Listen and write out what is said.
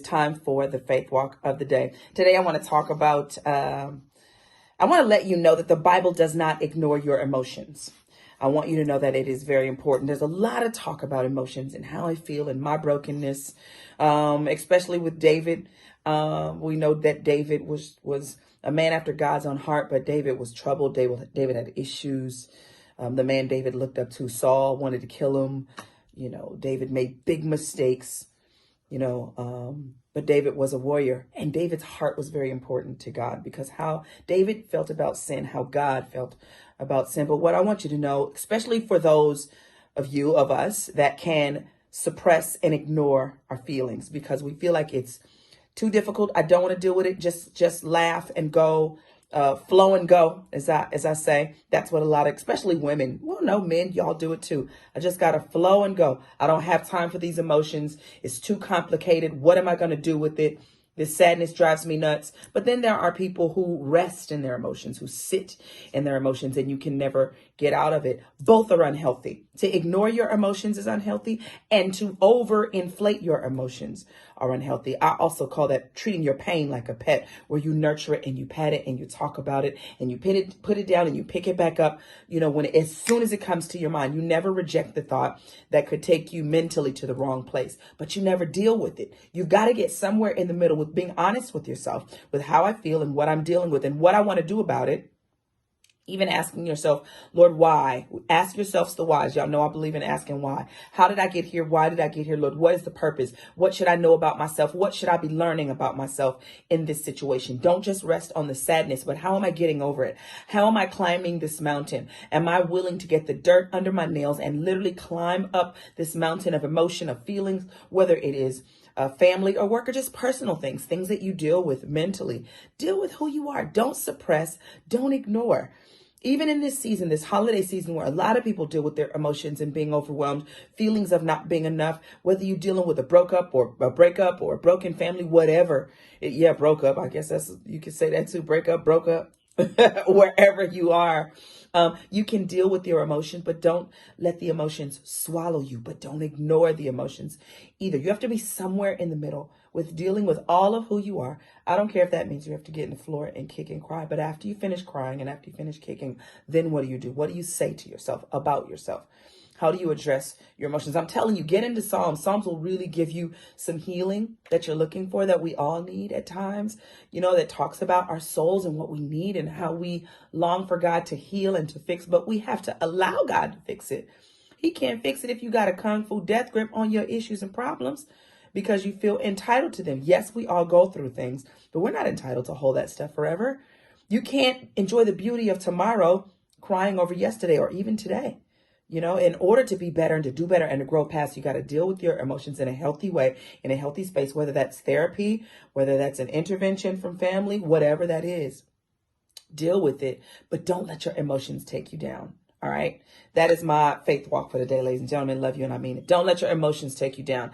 time for the faith walk of the day. Today, I want to talk about, I want to let you know that the Bible does not ignore your emotions. I want you to know that it is very important. There's a lot of talk about emotions and how I feel and my brokenness, especially with David. We know that David was a man after God's own heart, but David was troubled. David had issues. The man David looked up to, Saul, wanted to kill him. You know, David made big mistakes, but David was a warrior, and David's heart was very important to God, because how David felt about sin, how God felt about sin. But what I want you to know, especially for those of us that can suppress and ignore our feelings because we feel like it's too difficult. I don't want to deal with it. Just laugh and go. Flow and go, as I say. That's what a lot of, especially women, well, no, men, y'all do it too. I just got to flow and go. I don't have time for these emotions. It's too complicated. What am I going to do with it? This sadness drives me nuts. But then there are people who rest in their emotions, who sit in their emotions, and you can never get out of it. Both are unhealthy. To ignore your emotions is unhealthy, and to overinflate your emotions are unhealthy. I also call that treating your pain like a pet, where you nurture it and you pat it and you talk about it and you put it down and you pick it back up. As soon as it comes to your mind, you never reject the thought that could take you mentally to the wrong place, but you never deal with it. You've got to get somewhere in the middle with being honest with yourself, with how I feel and what I'm dealing with and what I want to do about it. Even asking yourself, Lord, why? Ask yourselves the whys. Y'all know I believe in asking why. How did I get here? Why did I get here, Lord? What is the purpose? What should I know about myself? What should I be learning about myself in this situation? Don't just rest on the sadness, but how am I getting over it? How am I climbing this mountain? Am I willing to get the dirt under my nails and literally climb up this mountain of emotion, of feelings, whether it is family or work or just personal things that you deal with mentally? Deal with who you are. Don't suppress. Don't ignore. Even in this season, this holiday season, where a lot of people deal with their emotions and being overwhelmed, feelings of not being enough, whether you're dealing with a breakup or a broken family, whatever. Broke up. I guess you could say that too. Breakup, broke up, wherever you are. You can deal with your emotions, but don't let the emotions swallow you, but don't ignore the emotions either. You have to be somewhere in the middle with dealing with all of who you are. I don't care if that means you have to get in the floor and kick and cry, but after you finish crying and after you finish kicking, then what do you do? What do you say to yourself about yourself? How do you address your emotions? I'm telling you, get into Psalms. Psalms will really give you some healing that you're looking for, that we all need at times, that talks about our souls and what we need and how we long for God to heal and to fix, but we have to allow God to fix it. He can't fix it if you got a kung fu death grip on your issues and problems because you feel entitled to them. Yes, we all go through things, but we're not entitled to hold that stuff forever. You can't enjoy the beauty of tomorrow crying over yesterday or even today. In order to be better and to do better and to grow past, you got to deal with your emotions in a healthy way, in a healthy space, whether that's therapy, whether that's an intervention from family, whatever that is. Deal with it, but don't let your emotions take you down. All right. That is my faith walk for the day, ladies and gentlemen. Love you and I mean it. Don't let your emotions take you down.